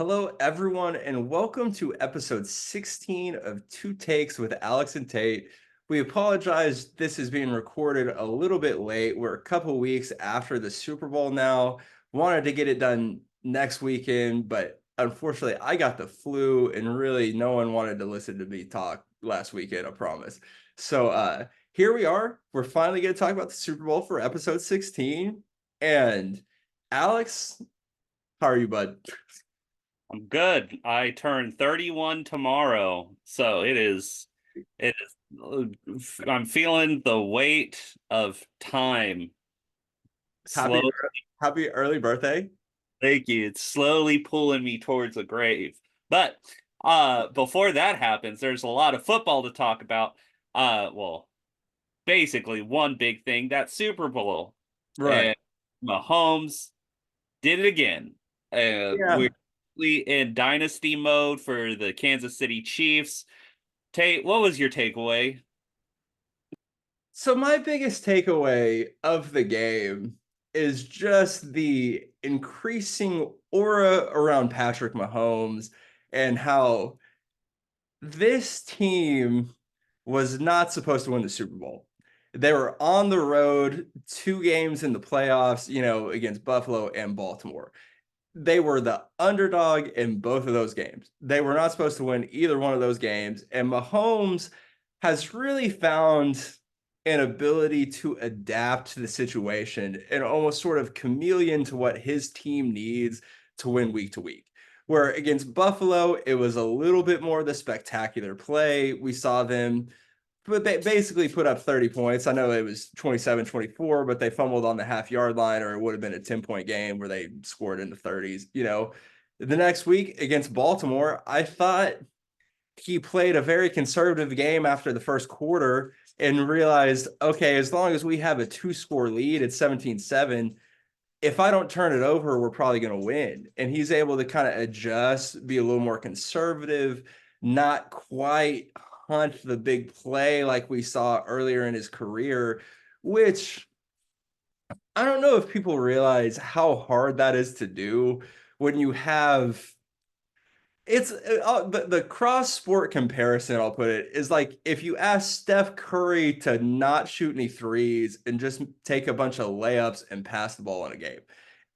Hello, everyone, and welcome to episode 16 of Two Takes with Alex and Tate. We apologize, this is being recorded a little bit late. We're a couple weeks after the Super Bowl now. Wanted to get it done next weekend, but unfortunately, I got the flu, and really no one wanted to listen to me talk last weekend, I promise. So here we are. We're finally going to talk about the Super Bowl for episode 16. And Alex, how are you, bud? I'm good. I turn 31 tomorrow, so I'm feeling the weight of time Happy slow. happy early birthday. Thank you. It's slowly pulling me towards the grave. But before that happens, there's a lot of football to talk about. Well, basically one big thing, that Super Bowl. Right. And Mahomes did it again. We're Yeah. in dynasty mode for the Kansas City Chiefs. Tate, what was your takeaway? So my biggest takeaway of the game is just the increasing aura around Patrick Mahomes and how this team was not supposed to win the Super Bowl. They were on the road, two games in the playoffs, against Buffalo and Baltimore. They were the underdog in both of those games. They were not supposed to win either one of those games. And Mahomes has really found an ability to adapt to the situation and almost sort of chameleon to what his team needs to win week to week. Where against Buffalo, it was a little bit more the spectacular play. We saw them but they basically put up 30 points. I know it was 27-24, but they fumbled on the half-yard line, or it would have been a 10-point game where they scored in the 30s. The next week against Baltimore, I thought he played a very conservative game after the first quarter and realized, okay, as long as we have a two-score lead at 17-7, if I don't turn it over, we're probably going to win. And he's able to kind of adjust, be a little more conservative, not quite hunt the big play like we saw earlier in his career, which I don't know if people realize how hard that is to do when you have it's the cross sport comparison. I'll put it is like if you ask Steph Curry to not shoot any threes and just take a bunch of layups and pass the ball in a game.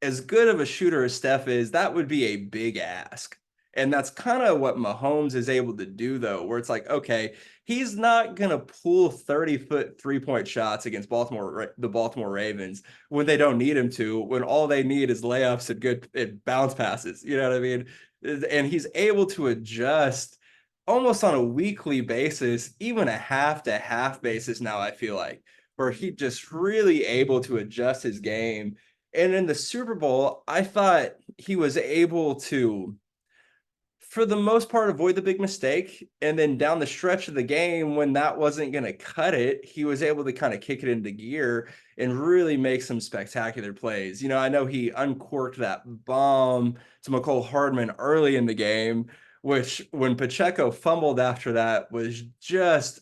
As good of a shooter as Steph is, that would be a big ask. And that's kind of what Mahomes is able to do, though, where it's like, okay, he's not going to pull 30-foot 3-point shots against the Baltimore Ravens when they don't need him to, when all they need is layups and good bounce passes. You know what I mean? And he's able to adjust almost on a weekly basis, even a half to half basis now, I feel like, where he just really able to adjust his game. And in the Super Bowl, I thought he was able to, for the most part, avoid the big mistake. And then down the stretch of the game, when that wasn't going to cut it, he was able to kind of kick it into gear and really make some spectacular plays. I know he uncorked that bomb to McCole Hardman early in the game, which when Pacheco fumbled after that was just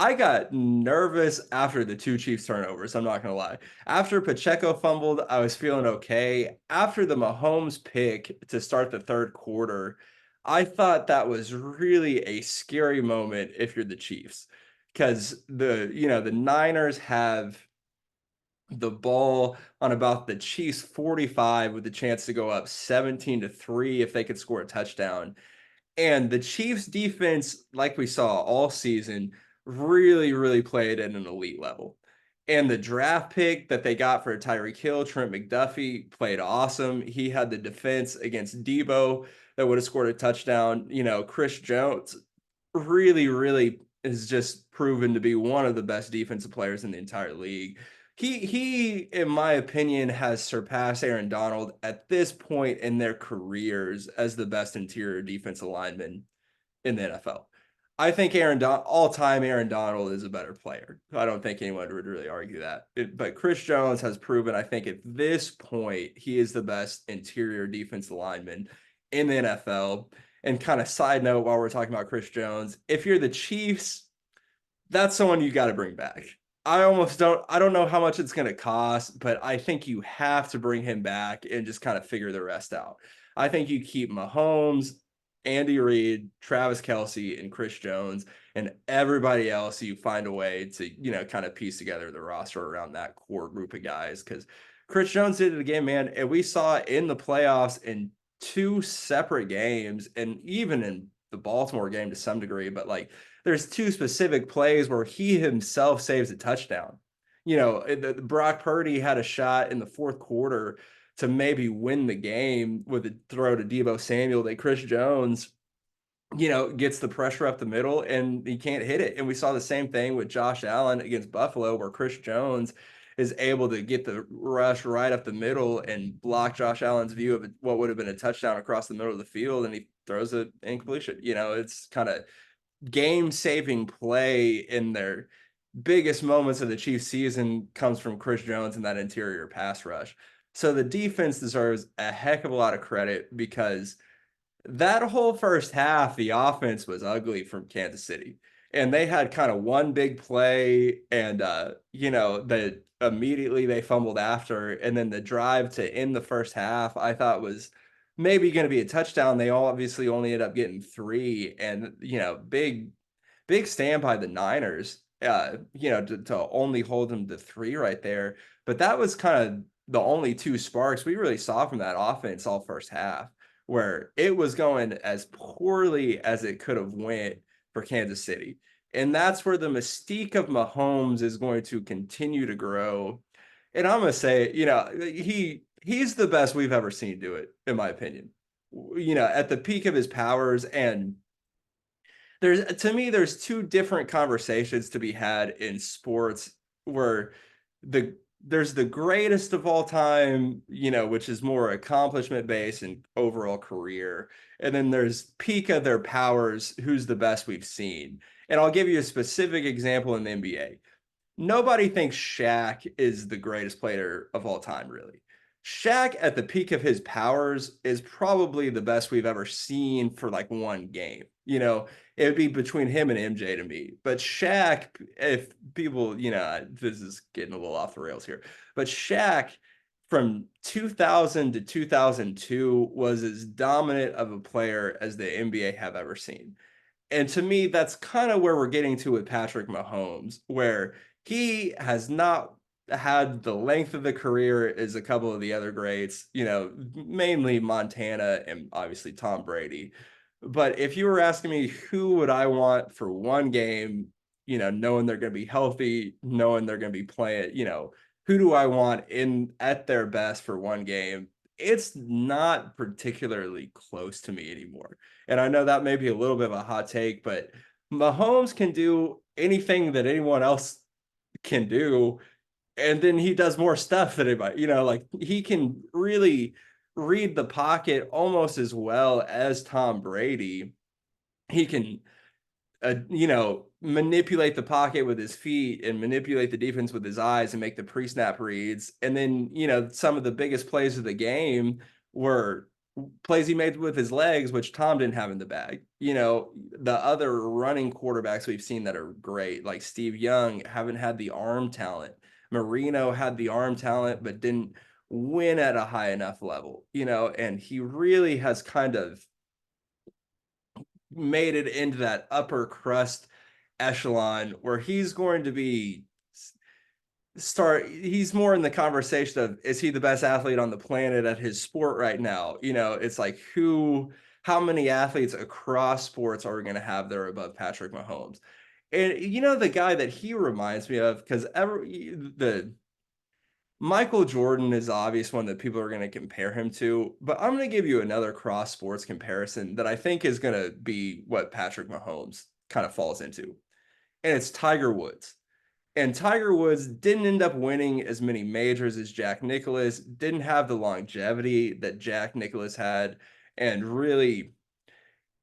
I got nervous after the two Chiefs turnovers. I'm not going to lie. After Pacheco fumbled, I was feeling okay. After the Mahomes pick to start the third quarter, I thought that was really a scary moment if you're the Chiefs because the Niners have the ball on about the Chiefs 45 with the chance to go up 17-3 if they could score a touchdown. And the Chiefs defense, like we saw all season, really, really played at an elite level. And the draft pick that they got for Tyreek Hill, Trent McDuffie, played awesome. He had the defense against Debo that would have scored a touchdown. Chris Jones really, really is just proven to be one of the best defensive players in the entire league. He, in my opinion, has surpassed Aaron Donald at this point in their careers as the best interior defensive lineman in the NFL. I think all-time Aaron Donald is a better player. I don't think anyone would really argue that. But Chris Jones has proven, I think, at this point, he is the best interior defensive lineman in the NFL. And kind of side note, while we're talking about Chris Jones, if you're the Chiefs, that's someone you got to bring back. I don't know how much it's going to cost, but I think you have to bring him back and just kind of figure the rest out. I think you keep Mahomes, Andy Reid, Travis Kelsey, and Chris Jones, and everybody else. You find a way to, kind of piece together the roster around that core group of guys. Because Chris Jones did it again, man. And we saw it in the playoffs in two separate games, and even in the Baltimore game to some degree, but like there's two specific plays where he himself saves a touchdown. Brock Purdy had a shot in the fourth quarter to maybe win the game with a throw to Deebo Samuel that Chris Jones, gets the pressure up the middle and he can't hit it. And we saw the same thing with Josh Allen against Buffalo, where Chris Jones is able to get the rush right up the middle and block Josh Allen's view of what would have been a touchdown across the middle of the field. And he throws an incompletion. It's kind of game-saving play in their biggest moments of the Chiefs season comes from Chris Jones and that interior pass rush. So the defense deserves a heck of a lot of credit because that whole first half, the offense was ugly from Kansas City. And they had kind of one big play and that immediately they fumbled after. And then the drive to end the first half, I thought was maybe going to be a touchdown. They all obviously only ended up getting three. And, big stand by the Niners, to only hold them to three right there. But that was kind of the only two sparks we really saw from that offense all first half, where it was going as poorly as it could have went for Kansas City. And that's where the mystique of Mahomes is going to continue to grow. And I'm going to say, he's the best we've ever seen do it, in my opinion. At the peak of his powers. And there's two different conversations to be had in sports where there's the greatest of all time, which is more accomplishment based and overall career. And then there's peak of their powers, who's the best we've seen. And I'll give you a specific example in the NBA. Nobody thinks Shaq is the greatest player of all time, really. Shaq at the peak of his powers is probably the best we've ever seen for like one game. It would be between him and MJ to me. But Shaq, if people, this is getting a little off the rails here, but Shaq from 2000 to 2002 was as dominant of a player as the NBA have ever seen. And to me, that's kind of where we're getting to with Patrick Mahomes, where he has not had the length of the career as a couple of the other greats, mainly Montana and obviously Tom Brady. But if you were asking me who would I want for one game, knowing they're going to be healthy, knowing they're going to be playing, who do I want in at their best for one game? It's not particularly close to me anymore. And I know that may be a little bit of a hot take, but Mahomes can do anything that anyone else can do. And then he does more stuff than anybody, like he can really read the pocket almost as well as Tom Brady. He can, manipulate the pocket with his feet and manipulate the defense with his eyes and make the pre-snap reads. And then, some of the biggest plays of the game were plays he made with his legs, which Tom didn't have in the bag. The other running quarterbacks we've seen that are great, like Steve Young, haven't had the arm talent. Marino had the arm talent, but didn't win at a high enough level, and he really has kind of made it into that upper crust echelon where he's going to be he's more in the conversation of, is he the best athlete on the planet at his sport right now? It's like how many athletes across sports are we going to have that are above Patrick Mahomes? And the guy that he reminds me of, because the Michael Jordan is the obvious one that people are going to compare him to, but I'm going to give you another cross sports comparison that I think is going to be what Patrick Mahomes kind of falls into. And it's Tiger Woods. And Tiger Woods didn't end up winning as many majors as Jack Nicklaus, didn't have the longevity that Jack Nicklaus had. And really,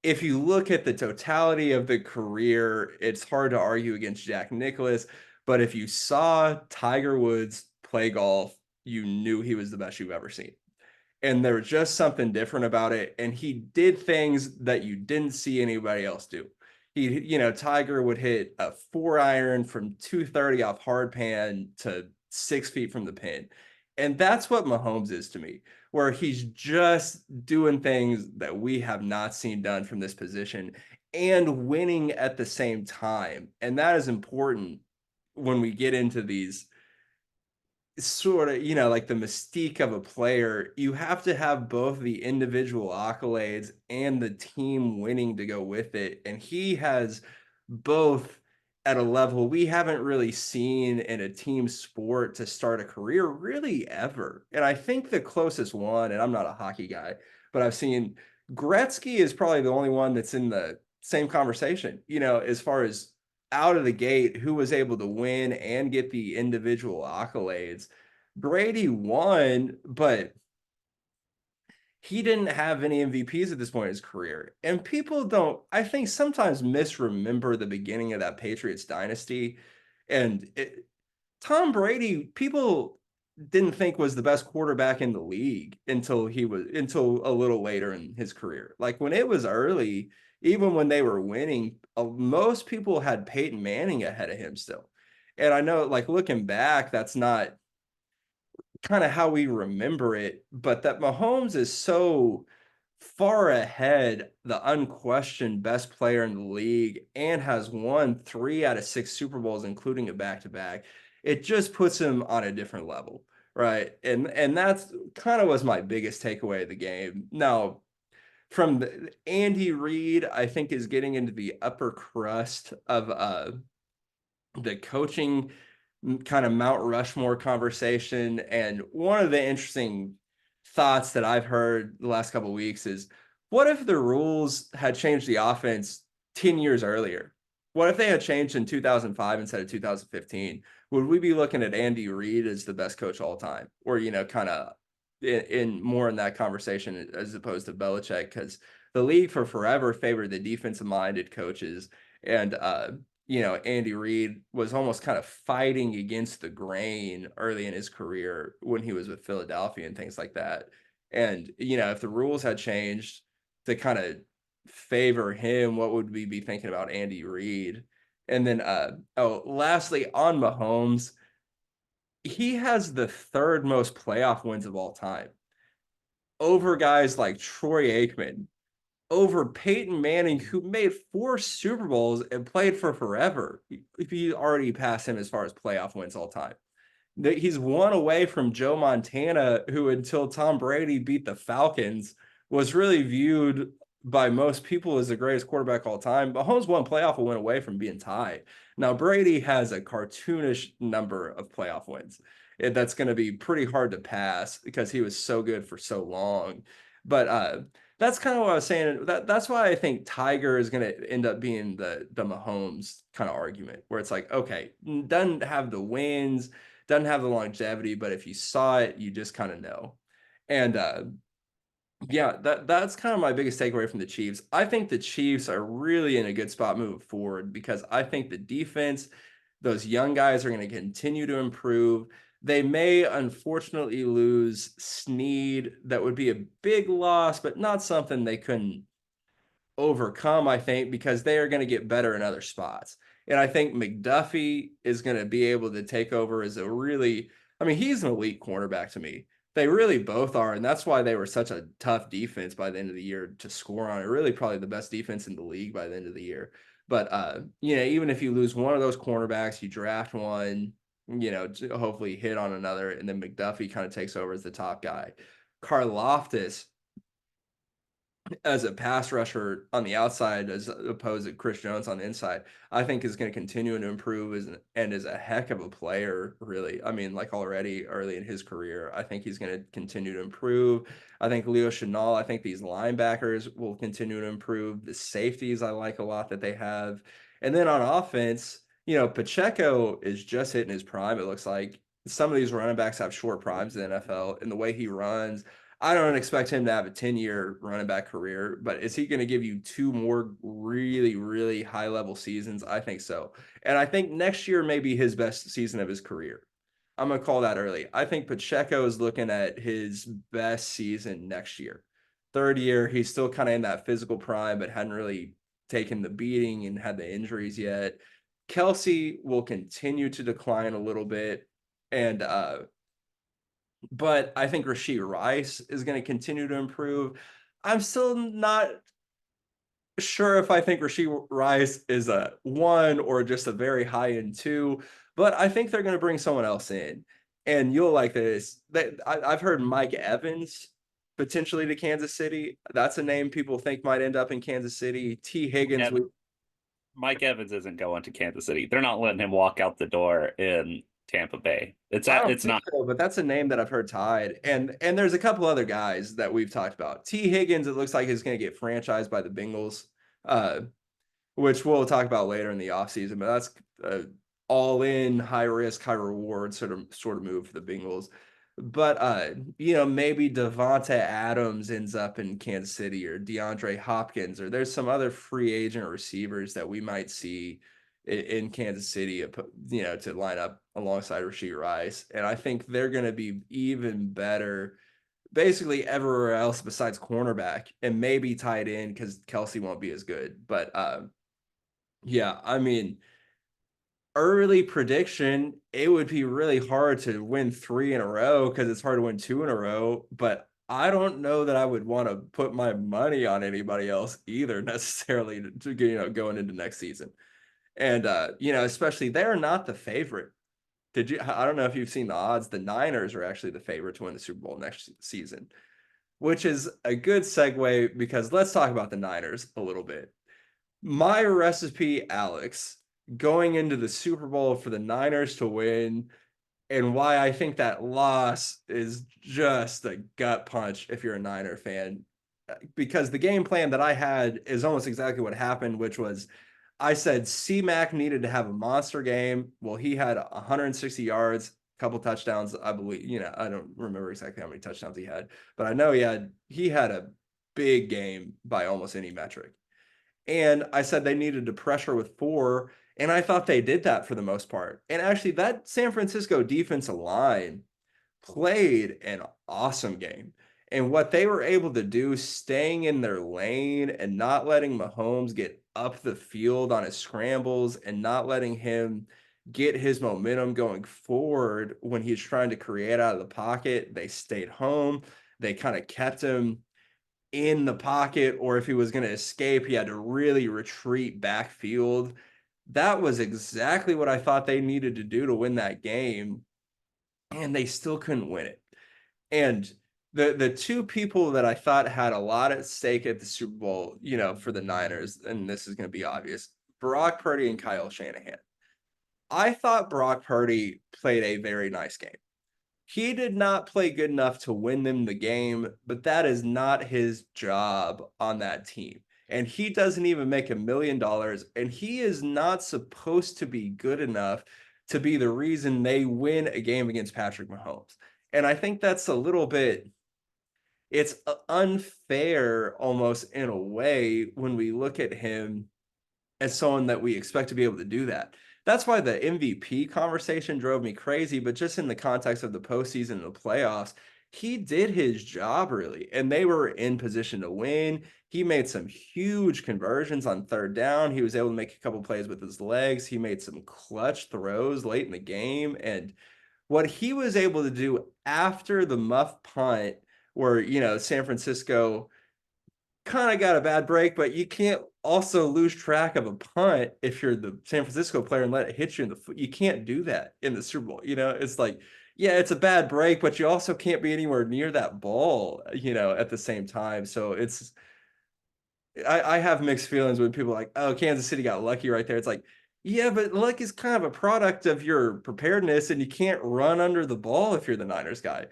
if you look at the totality of the career, it's hard to argue against Jack Nicklaus. But if you saw Tiger Woods play golf, you knew he was the best you've ever seen. And there was just something different about it. And he did things that you didn't see anybody else do. Tiger would hit a 4-iron from 230 off hard pan to 6 feet from the pin. And that's what Mahomes is to me, where he's just doing things that we have not seen done from this position and winning at the same time. And that is important when we get into these sort of, like the mystique of a player. You have to have both the individual accolades and the team winning to go with it. And he has both at a level we haven't really seen in a team sport to start a career really ever. And I think the closest one, and I'm not a hockey guy, but I've seen Gretzky is probably the only one that's in the same conversation, as far as out of the gate, who was able to win and get the individual accolades. Brady won, but he didn't have any MVPs at this point in his career. And people don't, I think, sometimes misremember the beginning of that Patriots dynasty. And Tom Brady, people didn't think was the best quarterback in the league until a little later in his career. Like when it was early, even when they were winning, most people had Peyton Manning ahead of him still. And I know, like looking back, that's not kind of how we remember it, but that Mahomes is so far ahead, the unquestioned best player in the league, and has won 3 out of 6 Super Bowls, including a back-to-back. It just puts him on a different level, right? And that's kind of was my biggest takeaway of the game. Now, from Andy Reid, I think is getting into the upper crust of the coaching kind of Mount Rushmore conversation. And one of the interesting thoughts that I've heard the last couple of weeks is, what if the rules had changed the offense 10 years earlier? What if they had changed in 2005 instead of 2015? Would we be looking at Andy Reid as the best coach all time? Or, kind of in more in that conversation as opposed to Belichick? Because the league for forever favored the defensive minded coaches. And Andy Reid was almost kind of fighting against the grain early in his career when he was with Philadelphia and things like that. And, if the rules had changed to kind of favor him, what would we be thinking about Andy Reid? And then, lastly, on Mahomes, he has the third most playoff wins of all time over guys like Troy Aikman, over Peyton Manning, who made 4 Super Bowls and played for forever. He already passed him as far as playoff wins all time. He's one away from Joe Montana, who until Tom Brady beat the Falcons was really viewed by most people as the greatest quarterback all time. Mahomes one playoff win away from being tied. Now Brady has a cartoonish number of playoff wins. That's going to be pretty hard to pass because he was so good for so long. But that's kind of what I was saying. That's why I think Tiger is going to end up being the Mahomes kind of argument, where it's like, okay, doesn't have the wins, doesn't have the longevity, but if you saw it, you just kind of know. And yeah, that's kind of my biggest takeaway from the Chiefs. I think the Chiefs are really in a good spot moving forward because I think the defense, those young guys are going to continue to improve. They may unfortunately lose Snead. That would be a big loss, but not something they couldn't overcome, I think, because they are going to get better in other spots. And I think McDuffie is going to be able to take over as a really, I mean, he's an elite cornerback to me. They really both are. And that's why they were such a tough defense by the end of the year to score on. It really probably the best defense in the league by the end of the year. But, even if you lose one of those cornerbacks, you draft one, hopefully hit on another. And then McDuffie kind of takes over as the top guy. Karlaftis, as a pass rusher on the outside as opposed to Chris Jones on the inside, I think is going to continue to improve and is a heck of a player, really. I mean, like already early in his career, I think he's going to continue to improve. I think Leo Chenal, I think these linebackers will continue to improve. The safeties I like a lot that they have. And then on offense, Pacheco is just hitting his prime, it looks like. Some of these running backs have short primes in the NFL, and the way he runs, I don't expect him to have a 10-year running back career, but is he going to give you 2 more really, really high level seasons? I think so. And I think next year may be his best season of his career. I'm going to call that early. I think Pacheco is looking at his best season next year. Third year, he's still kind of in that physical prime, but hadn't really taken the beating and had the injuries yet. Kelsey will continue to decline a little bit. And but I think Rashee Rice is going to continue to improve. I'm still not sure if I think Rashee Rice is a 1 or just a very high end 2, but I think they're going to bring someone else in. And you'll like this. I've heard Mike Evans potentially to Kansas City. That's a name people think might end up in Kansas City. T. Higgins, Mike Evans isn't going to Kansas City. They're not letting him walk out the door in Tampa Bay. I don't It's think not. so, but that's a name that I've heard tied. And there's a couple other guys that we've talked about. T. Higgins, it looks like is going to get franchised by the Bengals, which we'll talk about later in the offseason, but that's all in, high risk, high reward sort of move for the Bengals. But maybe Devonta Adams ends up in Kansas City, or DeAndre Hopkins, or there's some other free agent receivers that we might see in Kansas City, to line up alongside Rashee Rice. And I think they're going to be even better basically everywhere else besides cornerback, and maybe tight end because Kelsey won't be as good. But yeah, I mean, early prediction, it would be really hard to win 3 in a row because it's hard to win 2 in a row. But I don't know that I would want to put my money on anybody else either necessarily going into next season. And especially they're not the favorite. I don't know if you've seen the odds. The Niners are actually the favorite to win the Super Bowl next season, which is a good segue because let's talk about the Niners a little bit. My recipe, Alex, going into the Super Bowl for the Niners to win, and why I think that loss is just a gut punch if you're a Niner fan. Because the game plan that I had is almost exactly what happened, which was I said C-Mac needed to have a monster game. Well, he had 160 yards, a couple touchdowns, I believe. I don't remember exactly how many touchdowns he had, but I know he had a big game by almost any metric. And I said they needed to pressure with 4, and I thought they did that for the most part. And actually, that San Francisco defensive line played an awesome game. And what they were able to do, staying in their lane and not letting Mahomes get up the field on his scrambles and not letting him get his momentum going forward when he's trying to create out of the pocket. They stayed home. They kind of kept him in the pocket, or if he was going to escape, he had to really retreat backfield. That was exactly what I thought they needed to do to win that game, and they still couldn't win it. And the two people that I thought had a lot at stake at the Super Bowl, for the Niners, and this is going to be obvious, Brock Purdy and Kyle Shanahan. I thought Brock Purdy played a very nice game. He did not play good enough to win them the game, but that is not his job on that team. And he doesn't even make $1 million, and he is not supposed to be good enough to be the reason they win a game against Patrick Mahomes. And I think that's a little bit, it's unfair almost in a way when we look at him as someone that we expect to be able to do that. That's why the MVP conversation drove me crazy, but just in the context of the postseason and the playoffs, he did his job really, and they were in position to win. He made some huge conversions on 3rd down. He was able to make a couple plays with his legs. He made some clutch throws late in the game, and what he was able to do after the muff punt, where San Francisco kind of got a bad break, but you can't also lose track of a punt if you're the San Francisco player and let it hit you in the foot. You can't do that in the Super Bowl. It's like, yeah, it's a bad break, but you also can't be anywhere near that ball, at the same time. So I have mixed feelings when people are like, oh, Kansas City got lucky right there. It's like, yeah, but luck is kind of a product of your preparedness, and you can't run under the ball if you're the Niners guy.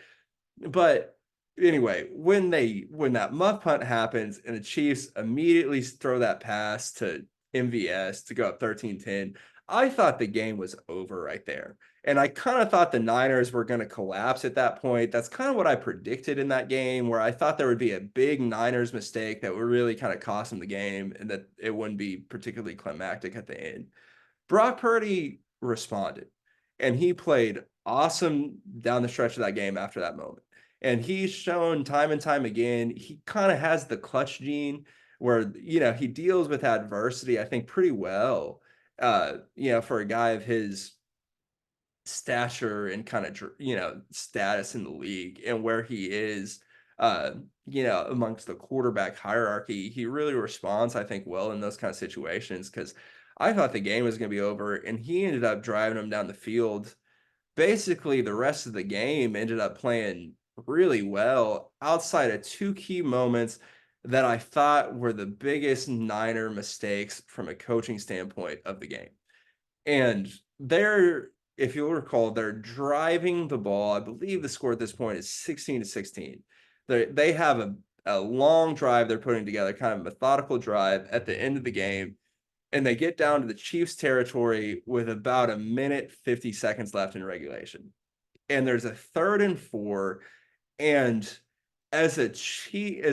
But anyway, when that muff punt happens and the Chiefs immediately throw that pass to MVS to go up 13-10, I thought the game was over right there. And I kind of thought the Niners were going to collapse at that point. That's kind of what I predicted in that game, where I thought there would be a big Niners mistake that would really kind of cost them the game and that it wouldn't be particularly climactic at the end. Brock Purdy responded, and he played awesome down the stretch of that game after that moment. And he's shown time and time again, he kind of has the clutch gene where, he deals with adversity, I think, pretty well. For a guy of his stature and kind of, status in the league and where he is, amongst the quarterback hierarchy, he really responds, I think, well in those kind of situations because I thought the game was going to be over and he ended up driving him down the field. Basically, the rest of the game ended up playing really well outside of two key moments that I thought were the biggest Niner mistakes from a coaching standpoint of the game. And they're, if you'll recall, they're driving the ball. I believe the score at this point is 16-16. They have a long drive they're putting together, kind of a methodical drive at the end of the game. And they get down to the Chiefs territory with about a minute 50 seconds left in regulation. And there's a 3rd and 4. And as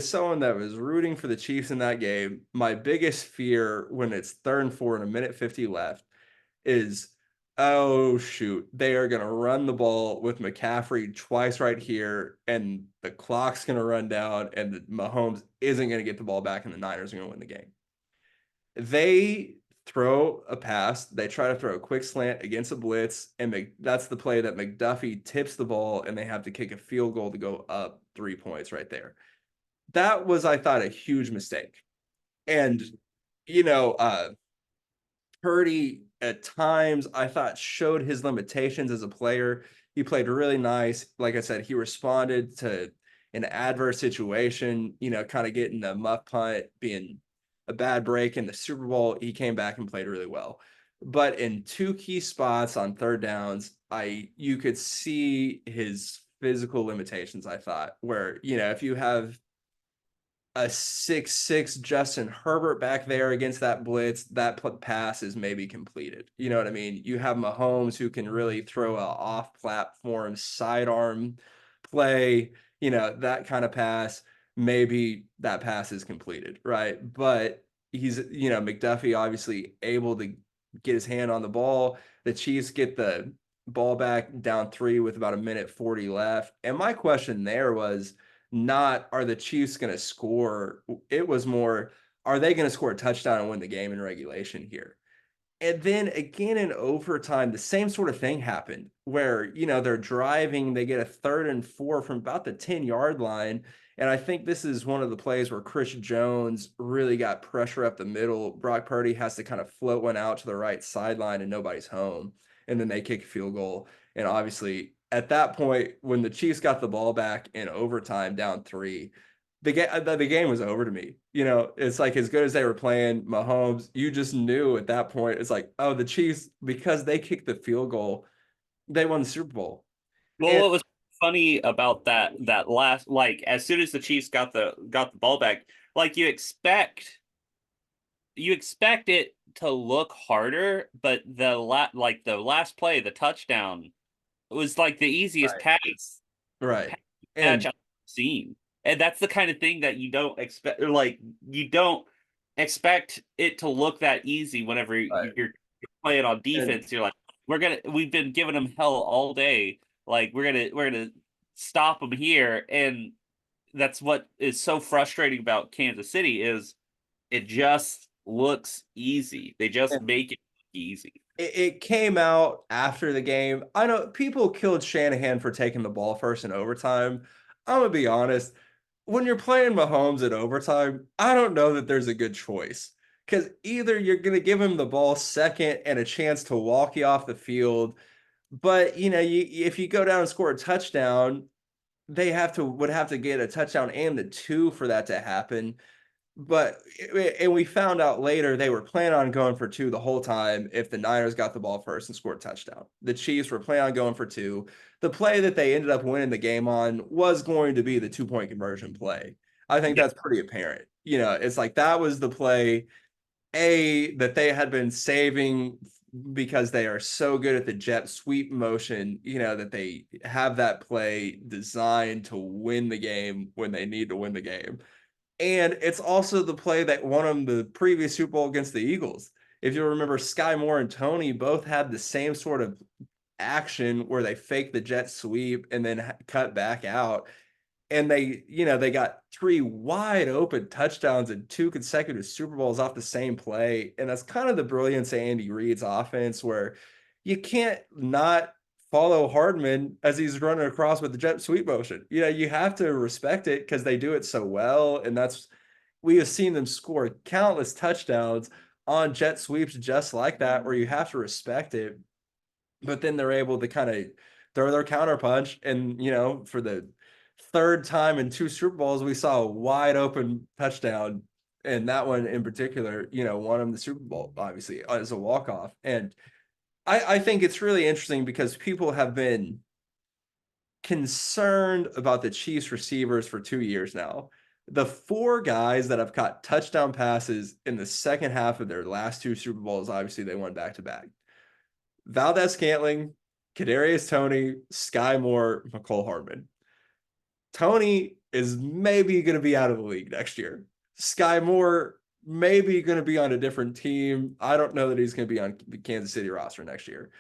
someone that was rooting for the Chiefs in that game, my biggest fear when it's 3rd and 4 and a minute 50 left is, oh shoot, they are going to run the ball with McCaffrey twice right here, and the clock's going to run down, and Mahomes isn't going to get the ball back, and the Niners are going to win the game. They throw a pass. They try to throw a quick slant against a blitz, and that's the play that McDuffie tips the ball, and they have to kick a field goal to go up 3 points right there. That was, I thought, a huge mistake. And, Purdy at times I thought showed his limitations as a player. He played really nice. Like I said, he responded to an adverse situation, kind of getting a muff punt, being a bad break in the Super Bowl. He came back and played really well. But in two key spots on 3rd downs, you could see his physical limitations, I thought, where, if you have a 6'6" Justin Herbert back there against that blitz, that pass is maybe completed. You know what I mean? You have Mahomes who can really throw a off-platform sidearm play, that kind of pass. Maybe that pass is completed, right? But he's, McDuffie obviously able to get his hand on the ball. The Chiefs get the ball back down 3 with about a minute 40 left. And my question there was, not are the Chiefs going to score? It was more, are they going to score a touchdown and win the game in regulation here? And then again in overtime, the same sort of thing happened where, they're driving, they get a 3rd and 4 from about the 10-yard line. And I think this is one of the plays where Chris Jones really got pressure up the middle. Brock Purdy has to kind of float one out to the right sideline and nobody's home. And then they kick a field goal. And obviously, at that point, when the Chiefs got the ball back in overtime down 3, the game was over to me. It's like as good as they were playing Mahomes, you just knew at that point, it's like, oh, the Chiefs, because they kicked the field goal, they won the Super Bowl. Well, And what was funny about that last, like, as soon as the Chiefs got the ball back, like, you expect it to look harder, but the last play, the touchdown, was like the easiest right, pass right. catch And I've seen. And that's the kind of thing that you don't expect, or like you don't expect it to look that easy whenever right. you're playing on And defense. You're like, we've been giving them hell all day. Like we're gonna stop them here, and that's what is so frustrating about Kansas City is it just looks easy. They just and make it look easy. it came out after the game. I know people killed Shanahan for taking the ball first in overtime. I'm gonna be honest. When you're playing Mahomes at overtime, I don't know that there's a good choice because either you're going to give him the ball second and a chance to walk you off the field, but if you go down and score a touchdown, they would have to get a touchdown and the 2 for that to happen. But and we found out later they were planning on going for 2 the whole time if the Niners got the ball first and scored a touchdown. The Chiefs were planning on going for 2. The play that they ended up winning the game on was going to be the 2-point conversion play. I think Yeah. that's pretty apparent. It's like that was the play that they had been saving because they are so good at the jet sweep motion, that they have that play designed to win the game when they need to win the game. And it's also the play that won them the previous Super Bowl against the Eagles. If you remember, Sky Moore and Tony both had the same sort of action where they fake the jet sweep and then cut back out. and they got three wide open touchdowns and two consecutive Super Bowls off the same play. And that's kind of the brilliance of Andy Reid's offense, where you can't not follow Hardman as he's running across with the jet sweep motion. You have to respect it because they do it so well. And we have seen them score countless touchdowns on jet sweeps just like that, where you have to respect it. But then they're able to kind of throw their counter punch. And, for the third time in two Super Bowls, we saw a wide open touchdown. And that one in particular, won him the Super Bowl, obviously, as a walk-off. And I think it's really interesting because people have been concerned about the Chiefs receivers for 2 years now. The four guys that have caught touchdown passes in the second half of their last two Super Bowls, obviously they won back-to-back. Valdez-Scantling, Kadarius Toney, Sky Moore, Mecole Hardman. Toney is maybe going to be out of the league next year. Sky Moore maybe going to be on a different team. I don't know that he's going to be on the Kansas City roster next year.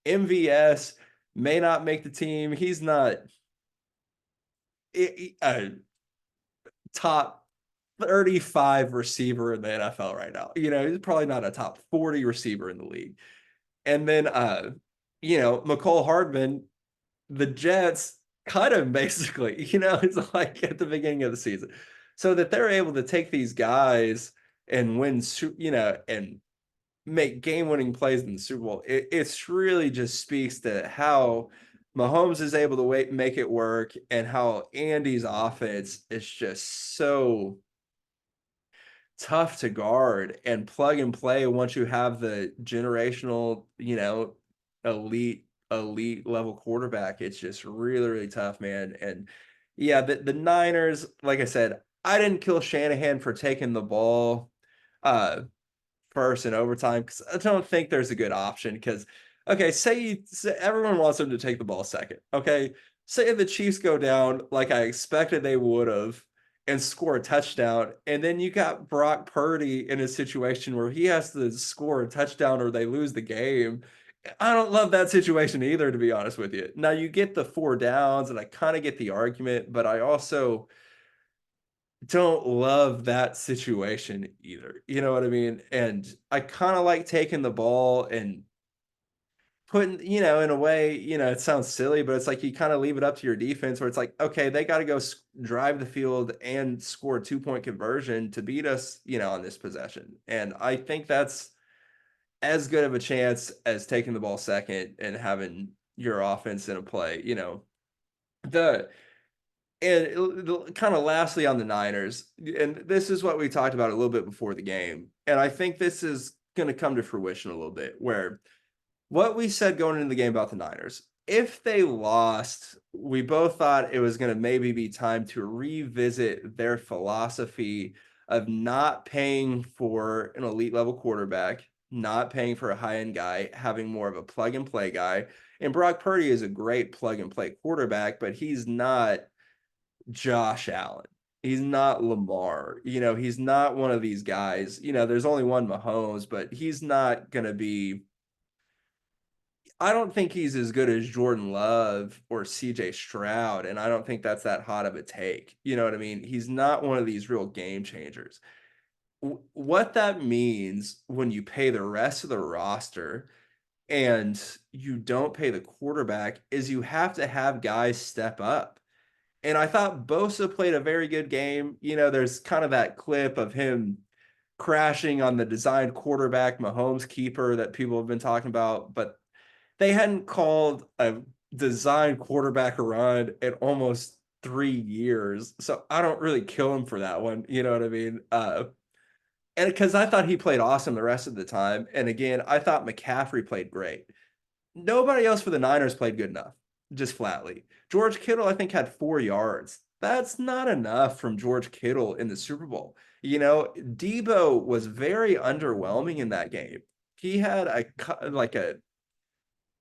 MVS may not make the team. He's not a top 35 receiver in the NFL right now. He's probably not a top 40 receiver in the league. And then, Mecole Hardman, the Jets cut him basically, it's like at the beginning of the season. So that they're able to take these guys and win, and make game-winning plays in the Super Bowl. It's really just speaks to how Mahomes is able to make it work, and how Andy's offense is just so tough to guard and plug and play once you have the generational, elite level quarterback. It's just really, really tough, man. And yeah, the Niners, like I said, I didn't kill Shanahan for taking the ball first in overtime, because I don't think there's a good option. Because okay, say everyone wants him to take the ball second. Okay, say the Chiefs go down like I expected they would have and score a touchdown, and then you got Brock Purdy in a situation where he has to score a touchdown or they lose the game. I don't love that situation either, to be honest with you. Now you get the four downs, and I kind of get the argument, but I also don't love that situation either. You know what I mean? And I kind of like taking the ball and putting, in a way, it sounds silly, but it's like you kind of leave it up to your defense, where it's like, okay, they got to go drive the field and score a 2-point conversion to beat us, on this possession. And I think that's as good of a chance as taking the ball second and having your offense in a play. The And kind of lastly on the Niners, and this is what we talked about a little bit before the game, and I think this is going to come to fruition a little bit, where what we said going into the game about the Niners, if they lost, we both thought it was going to maybe be time to revisit their philosophy of not paying for an elite level quarterback, not paying for a high end guy, having more of a plug and play guy. And Brock Purdy is a great plug and play quarterback, but he's not Josh Allen. He's not Lamar. He's not one of these guys. There's only one Mahomes, but he's not going to be. I don't think he's as good as Jordan Love or CJ Stroud, and I don't think that's that hot of a take. You know what I mean? He's not one of these real game changers. What that means when you pay the rest of the roster and you don't pay the quarterback is you have to have guys step up. And I thought Bosa played a very good game. There's kind of that clip of him crashing on the designed quarterback, Mahomes keeper, that people have been talking about, but they hadn't called a design quarterback run in almost 3 years. So I don't really kill him for that one. You know what I mean? And because I thought he played awesome the rest of the time. And again, I thought McCaffrey played great. Nobody else for the Niners played good enough, just flatly. George Kittle, I think, had 4 yards. That's not enough from George Kittle in the Super Bowl. Debo was very underwhelming in that game. He had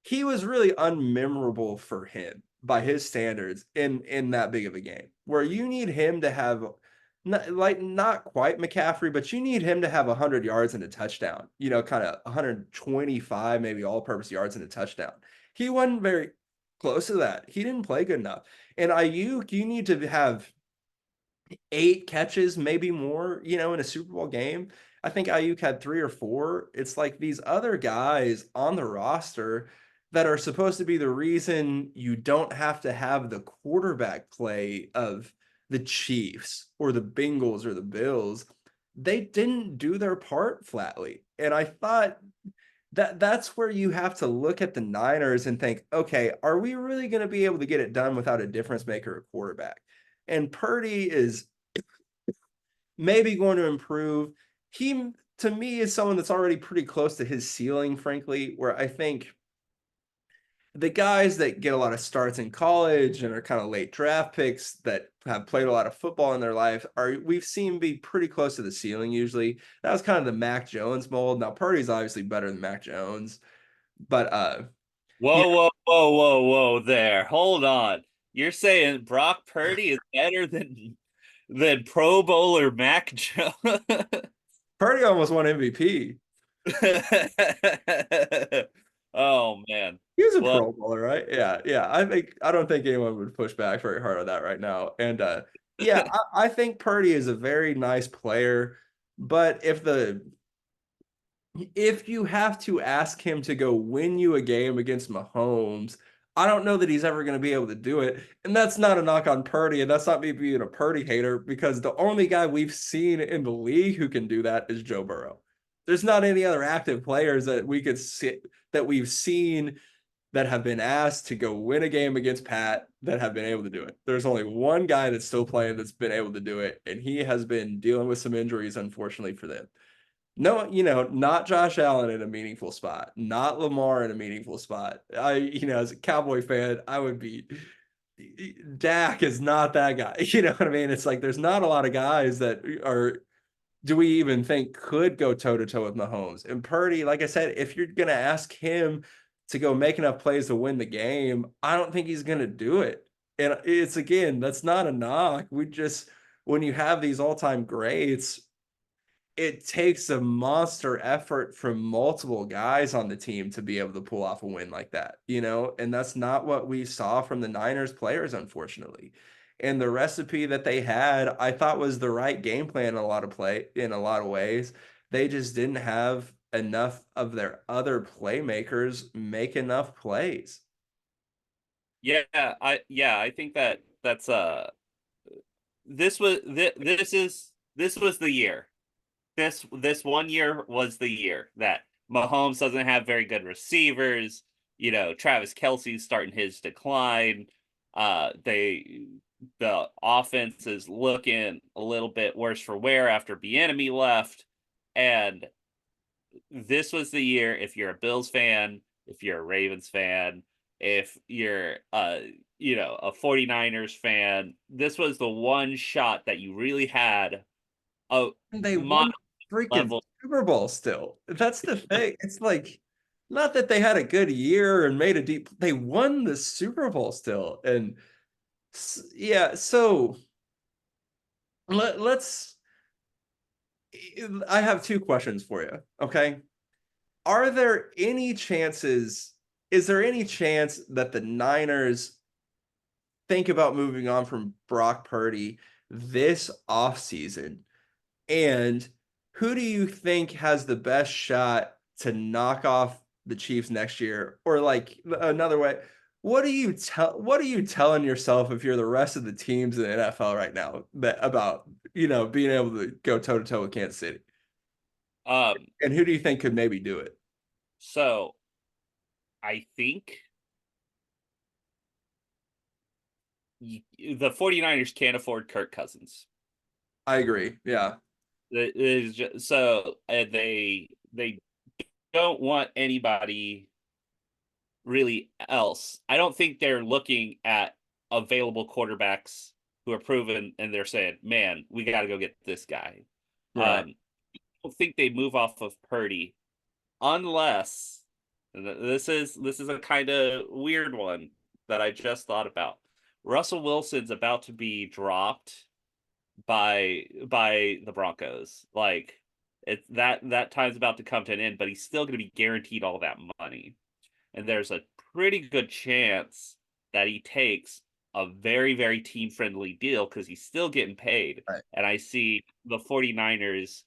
he was really unmemorable for him by his standards in that big of a game, where you need him to have not quite McCaffrey, but you need him to have 100 yards and a touchdown, kind of 125 maybe all-purpose yards and a touchdown. He wasn't very close to that. He didn't play good enough. And Ayuk, you need to have 8 catches, maybe more, in a Super Bowl game. I think Ayuk had 3 or 4. It's like these other guys on the roster that are supposed to be the reason you don't have to have the quarterback play of the Chiefs or the Bengals or the Bills. They didn't do their part flatly. And I thought that's where you have to look at the Niners and think, okay, are we really going to be able to get it done without a difference maker at quarterback? And Purdy is maybe going to improve. He, to me, is someone that's already pretty close to his ceiling, frankly, where I think the guys that get a lot of starts in college and are kind of late draft picks that have played a lot of football in their life are we've seen be pretty close to the ceiling usually. That was kind of the Mac Jones mold. Now Purdy's obviously better than Mac Jones, but yeah, Whoa, whoa, whoa, whoa, whoa there. Hold on. You're saying Brock Purdy is better than Pro Bowler Mac Jones? Purdy almost won MVP. Oh man. He was a Well, Pro Bowler, right? Yeah, yeah. I don't think anyone would push back very hard on that right now. And yeah, I think Purdy is a very nice player, but if you have to ask him to go win you a game against Mahomes, I don't know that he's ever going to be able to do it. And that's not a knock on Purdy, and that's not me being a Purdy hater, because the only guy we've seen in the league who can do that is Joe Burrow. There's not any other active players that we could see that we've seen that have been asked to go win a game against Pat that have been able to do it. There's only one guy that's still playing that's been able to do it, and he has been dealing with some injuries, unfortunately for them. No, not Josh Allen in a meaningful spot, not Lamar in a meaningful spot. As a Cowboy fan, I would be Dak is not that guy. You know what I mean? It's like there's not a lot of guys that are do we even think could go toe to toe with Mahomes and Purdy? Like I said, if you're gonna ask him to go make enough plays to win the game, I don't think he's gonna do it. And it's again, that's not a knock. We just when you have these all-time greats, it takes a monster effort from multiple guys on the team to be able to pull off a win like that, and that's not what we saw from the Niners players, unfortunately. And the recipe that they had, I thought was the right game plan in a lot of ways. They just didn't have enough of their other playmakers make enough plays. I think that's this was the year. This one year was the year that Mahomes doesn't have very good receivers. Travis Kelce's starting his decline. The offense is looking a little bit worse for wear after Bieniemy left, and this was the year. If you're a Bills fan, if you're a Ravens fan, if you're a 49ers fan, this was the one shot that you really had a And they mod won freaking level. Super Bowl still. That's the thing. It's like not that they had a good year and made a deep they won the Super Bowl still. And yeah, so let's I have 2 questions for you. Okay. Are there any chances is there any chance that the Niners think about moving on from Brock Purdy this offseason? And who do you think has the best shot to knock off the Chiefs next year? Or like another way, what are you telling yourself if you're the rest of the teams in the NFL right now that about, being able to go toe to toe with Kansas City? Um, And who do you think could maybe do it? so I think the 49ers can't afford Kirk Cousins. I agree. Yeah. They don't want anybody really else. I don't think they're looking at available quarterbacks who are proven and they're saying, "Man, we got to go get this guy." Right. I don't think they move off of Purdy unless this is a kind of weird one that I just thought about. Russell Wilson's about to be dropped by the Broncos. Like that time's about to come to an end, but he's still going to be guaranteed all that money. And there's a pretty good chance that he takes a very, very team friendly deal because he's still getting paid. Right. And I see the 49ers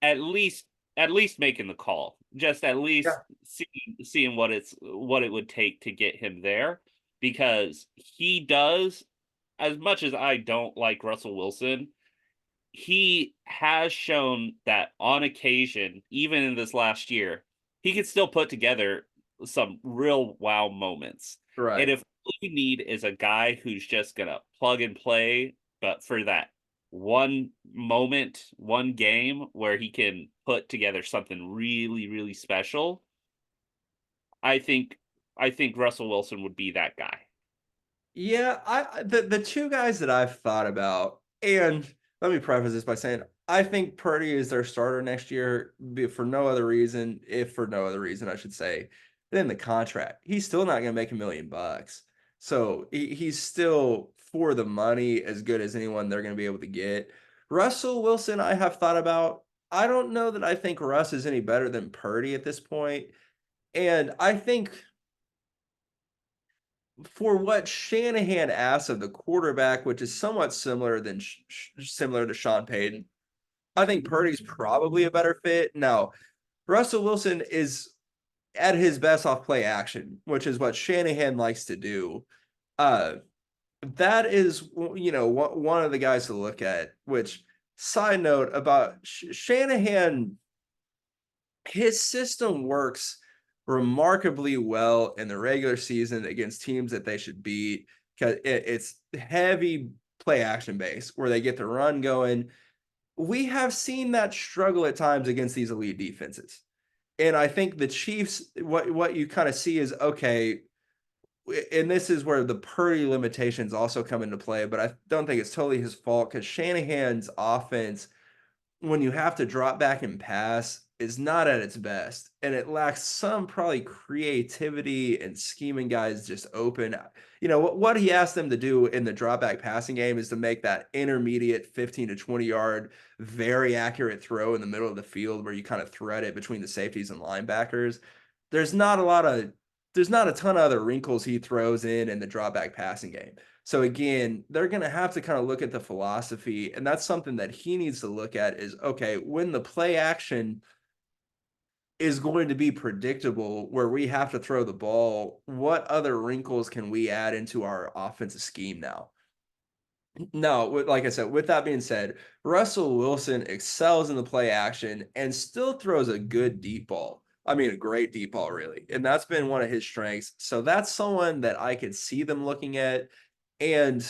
at least at least making the call. Just at least Yeah. seeing what it would take to get him there because he does, as much as I don't like Russell Wilson, he has shown that on occasion, even in this last year, he could still put together some real wow moments. And Right. if all you need is a guy who's just gonna plug and play, but for that one moment, one game where he can put together something really, really special, I think I think Russell Wilson would be that guy. Yeah, the two guys that I've thought about, and let me preface this by saying I think Purdy is their starter next year for no other reason, if for no other reason, I should say, than the contract. He's still not going to make $1 million. So he's still for the money as good as anyone they're going to be able to get. Russell Wilson, I have thought about. I don't know that I think Russ is any better than Purdy at this point. And I think for what Shanahan asks of the quarterback, which is somewhat similar to Sean Payton, I think Purdy's probably a better fit. Now, Russell Wilson is at his best off play action, which is what Shanahan likes to do. Uh, that is, one of the guys to look at. Which, side note about Shanahan, his system works remarkably well in the regular season against teams that they should beat because it's heavy play action base where they get the run going. We have seen that struggle at times against these elite defenses. And I think the Chiefs, what you kind of see is okay, and this is where the Purdy limitations also come into play, but I don't think it's totally his fault because Shanahan's offense, when you have to drop back and pass, is not at its best. And it lacks some probably creativity and scheming guys just open. What he asked them to do in the drop back passing game is to make that intermediate 15 to 20 yard, very accurate throw in the middle of the field where you kind of thread it between the safeties and linebackers. There's not a lot of there's not a ton of other wrinkles he throws in the drop back passing game. So again, they're going to have to kind of look at the philosophy, and that's something that he needs to look at is, okay, when the play action is going to be predictable where we have to throw the ball, what other wrinkles can we add into our offensive scheme now? No, like I said, with that being said, Russell Wilson excels in the play action and still throws a good deep ball. I mean, a great deep ball, really. And that's been one of his strengths. So that's someone that I could see them looking at. And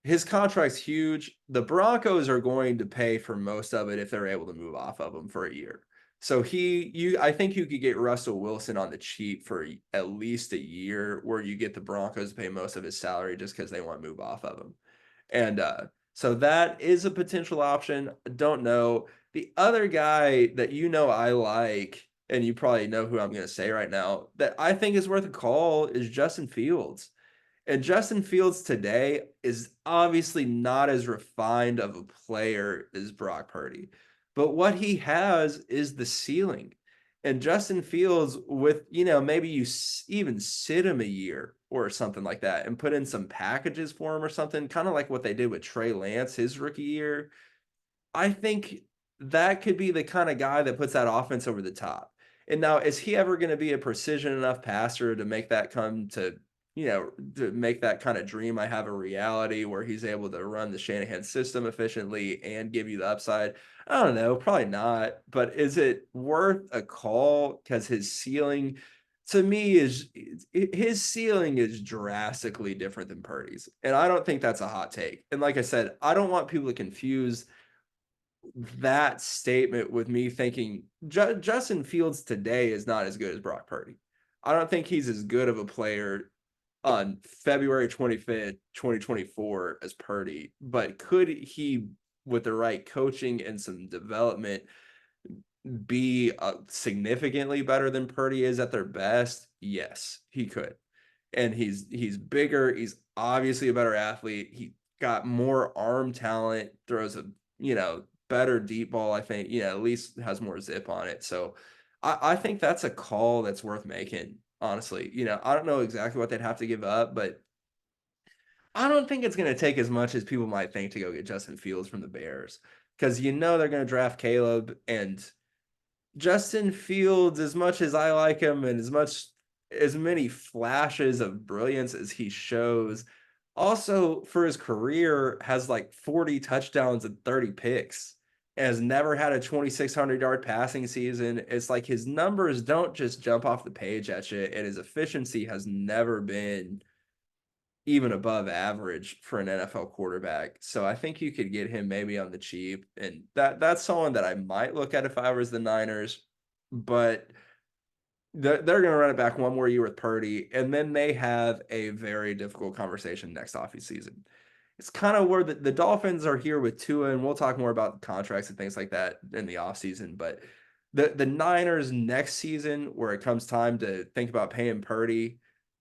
his contract's huge. The Broncos are going to pay for most of it if they're able to move off of him for a year. So I think you could get Russell Wilson on the cheap for at least a year where you get the Broncos to pay most of his salary just because they want to move off of him. And so that is a potential option. Don't know. The other guy that I like, and you probably know who I'm going to say right now, that I think is worth a call is Justin Fields. And Justin Fields today is obviously not as refined of a player as Brock Purdy. But what he has is the ceiling. And Justin Fields, with, maybe you even sit him a year or something like that and put in some packages for him or something, kind of like what they did with Trey Lance his rookie year. I think that could be the kind of guy that puts that offense over the top. And now, is he ever going to be a precision enough passer to make that come to make that kind of dream I have a reality where he's able to run the Shanahan system efficiently and give you the upside? I don't know, probably not. But is it worth a call? Because his ceiling, to me, his ceiling is drastically different than Purdy's. And I don't think that's a hot take. And like I said, I don't want people to confuse that statement with me thinking Justin Fields today is not as good as Brock Purdy. I don't think he's as good of a player on February 25th, 2024 as Purdy, but could he, with the right coaching and some development, be significantly better than Purdy is at their best? Yes, he could. And he's bigger, he's obviously a better athlete. He got more arm talent, throws a, better deep ball, I think, at least has more zip on it. So I think that's a call that's worth making, honestly. I don't know exactly what they'd have to give up, but I don't think it's going to take as much as people might think to go get Justin Fields from the Bears because you know they're going to draft Caleb and Justin Fields. As much as I like him and as many flashes of brilliance as he shows, also for his career has like 40 touchdowns and 30 picks. And has never had a 2,600-yard passing season. It's like his numbers don't just jump off the page at you, and his efficiency has never been even above average for an NFL quarterback. So I think you could get him maybe on the cheap. And that's someone that I might look at if I was the Niners. But they're going to run it back one more year with Purdy, and then they have a very difficult conversation next off season. It's kind of where the Dolphins are here with Tua, and we'll talk more about contracts and things like that in the offseason. But the Niners next season, where it comes time to think about paying Purdy,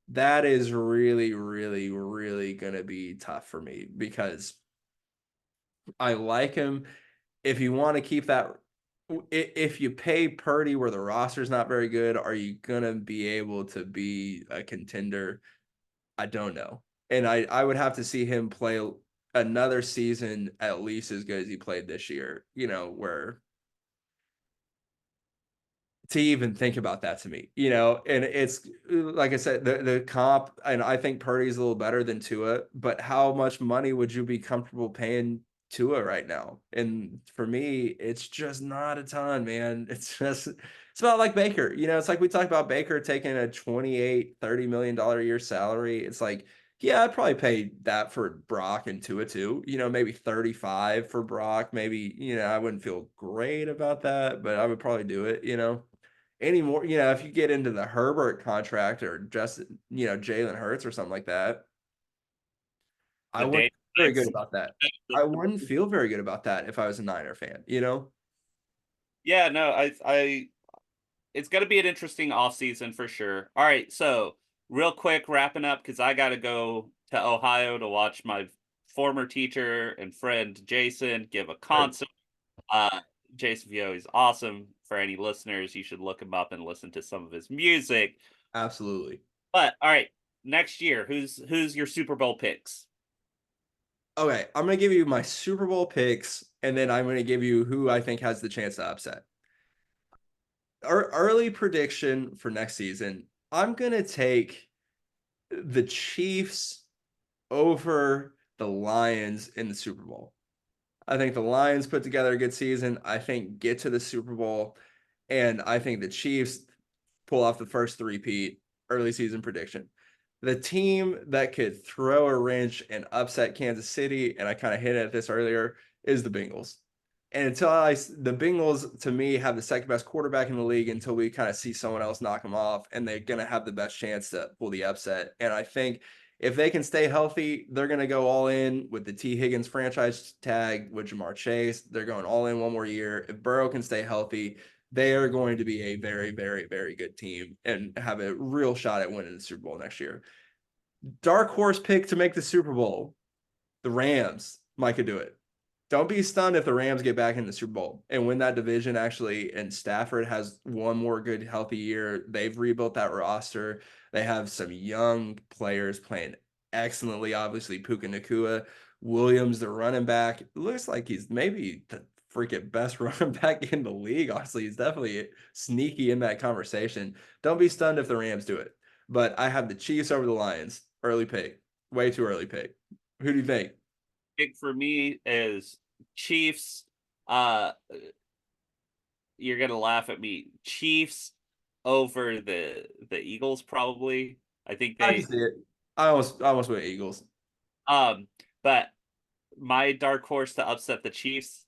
that is really, really, really going to be tough for me because I like him. If you want to keep that, if you pay Purdy where the roster's not very good, are you going to be able to be a contender? I don't know. And I would have to see him play another season at least as good as he played this year, where to even think about that to me, and it's like I said, the comp, and I think Purdy's a little better than Tua, but how much money would you be comfortable paying Tua right now? And for me, it's just not a ton, man. It's about like Baker, it's like we talked about Baker taking a 28-30 million dollar a year salary. It's like, yeah, I'd probably pay that for Brock and Tua too, maybe 35 for Brock. Maybe, I wouldn't feel great about that, but I would probably do it. Anymore, if you get into the Herbert contract or just, Jalen Hurts or something like that, I The wouldn't day. feel very good about that. I wouldn't feel very good about that if I was a Niner fan. Yeah, no, I it's going to be an interesting offseason for sure. All right, so real quick, wrapping up because I got to go to Ohio to watch my former teacher and friend Jason give a Sure. concert. Uh, Jason Vio is awesome. For any listeners, you should look him up and listen to some of his music. Absolutely. But all right, next year, who's your Super Bowl picks? Okay, I'm gonna give you my Super Bowl picks, and then I'm gonna give you who I think has the chance to upset. Our early prediction for next season, I'm gonna take the Chiefs over the Lions in the Super Bowl. I think the Lions put together a good season. I think get to the Super Bowl, and I think the Chiefs pull off the first three-peat early season prediction. The team that could throw a wrench and upset Kansas City, and I kind of hit at this earlier, is the Bengals. And the Bengals to me have the second best quarterback in the league until we kind of see someone else knock them off, and they're going to have the best chance to pull the upset. And I think if they can stay healthy, they're going to go all in with the T. Higgins franchise tag with Jamar Chase. They're going all in one more year. If Burrow can stay healthy, they are going to be a very, very, very good team and have a real shot at winning the Super Bowl next year. Dark horse pick to make the Super Bowl. The Rams might could do it. Don't be stunned if the Rams get back in the Super Bowl and win that division actually. And Stafford has one more good, healthy year. They've rebuilt that roster. They have some young players playing excellently. Obviously, Puka Nakua, Williams, the running back. It looks like he's maybe the freaking best running back in the league. Honestly, he's definitely sneaky in that conversation. Don't be stunned if the Rams do it. But I have the Chiefs over the Lions. Early pick. Way too early pick. Who do you think? Pick for me is Chiefs. Uh, you're gonna laugh at me. Chiefs over the Eagles probably. I think I can they see it. I almost went Eagles. um but my dark horse to upset the Chiefs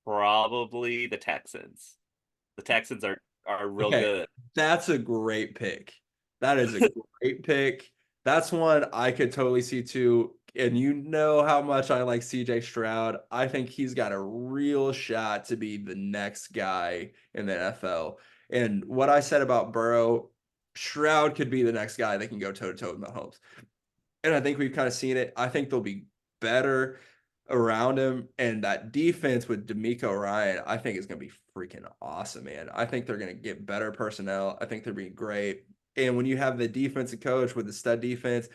probably the Texans. The Texans are real Okay, good. that's a great pick. That is a great pick. That's one I could totally see too. And you know how much I like CJ Stroud. I think he's got a real shot to be the next guy in the NFL. And what I said about Burrow, Stroud could be the next guy that can go toe to toe with Mahomes. And I think we've kind of seen it. I think they'll be better around him. And that defense with D'Amico Ryan, I think is going to be freaking awesome, man. I think they're going to get better personnel. I think they're being great. And when you have the defensive coach with the stud defense,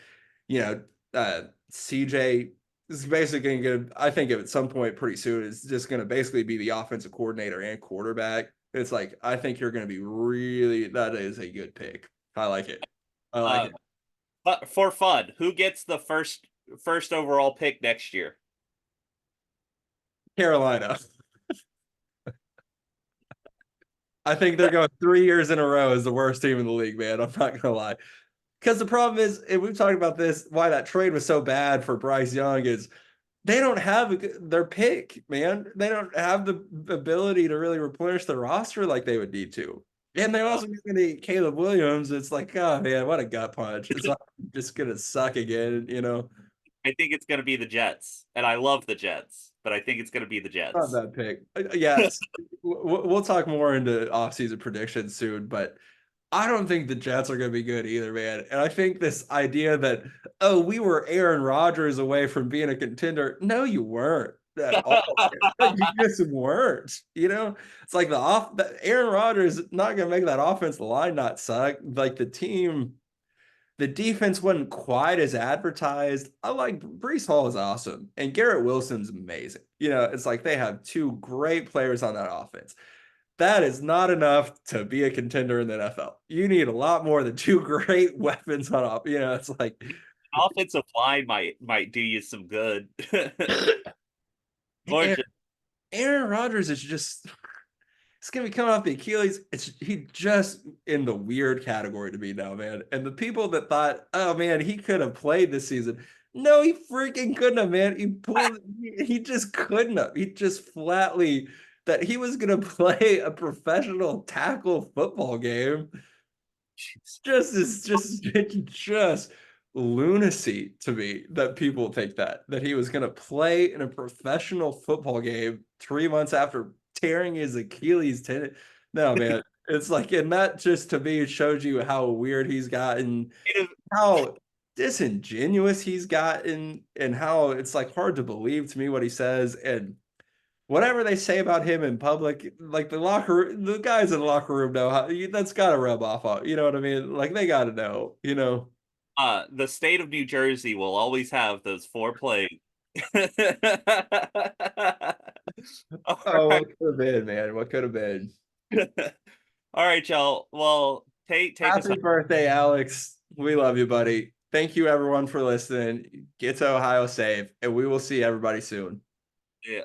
you know, CJ is basically going to, I think at some point pretty soon, is just going to basically be the offensive coordinator and quarterback. It's like, I think you're going to be really, that is a good pick. I like it. I like Uh, it. but for fun, who gets the first overall pick next year? Carolina. I think they're going 3 years in a row as the worst team in the league, man. I'm not going to lie. Because the problem is, and we've talked about this, why that trade was so bad for Bryce Young is they don't have their pick, man. They don't have the ability to really replenish the roster like they would need to. And they're Uh, also going to need Caleb Williams. It's like, oh man, what a gut punch. It's like just going to suck again, you know? I think it's going to be the Jets, and I love the Jets, but I think it's going to be the Not a Jets. bad pick. Yes, we'll talk more into offseason predictions soon, but I don't think the Jets are going to be good either, man. And I think this idea that, oh, we were Aaron Rodgers away from being a contender. No, you weren't at all. You just weren't. You know, it's like Aaron Rodgers not going to make that offensive line not suck. Like the defense wasn't quite as advertised. I like Brees Hall is awesome, and Garrett Wilson's amazing. You know, it's like they have two great players on that offense. That is not enough to be a contender in the NFL. You need a lot more than two great weapons on off. You know, it's like Offensive line might do you some good. Or Aaron, just Aaron Rodgers is just it's gonna be coming off the Achilles. He just in the weird category to me now, man. And the people that thought, oh man, he could have played this season. No, he freaking couldn't have, man. He just couldn't have. He just flatly that he was gonna play a professional tackle football game just lunacy to me that people think that he was going to play in a professional football game 3 months after tearing his Achilles tendon. No, man, it's like, and that just to me shows you how weird he's gotten, how disingenuous he's gotten, and how it's like hard to believe to me what he says. And whatever they say about him in public, like the guys in the locker room know how that's got to rub off on. You know what I mean? Like they got to know. You know. the state of New Jersey will always have those four plays. All Oh, right. what could have been, man? What could have been? All right, y'all. Well, take us Happy home. birthday, Alex. We love you, buddy. Thank you, everyone, for listening. Get to Ohio safe, and we will see everybody soon. Yeah.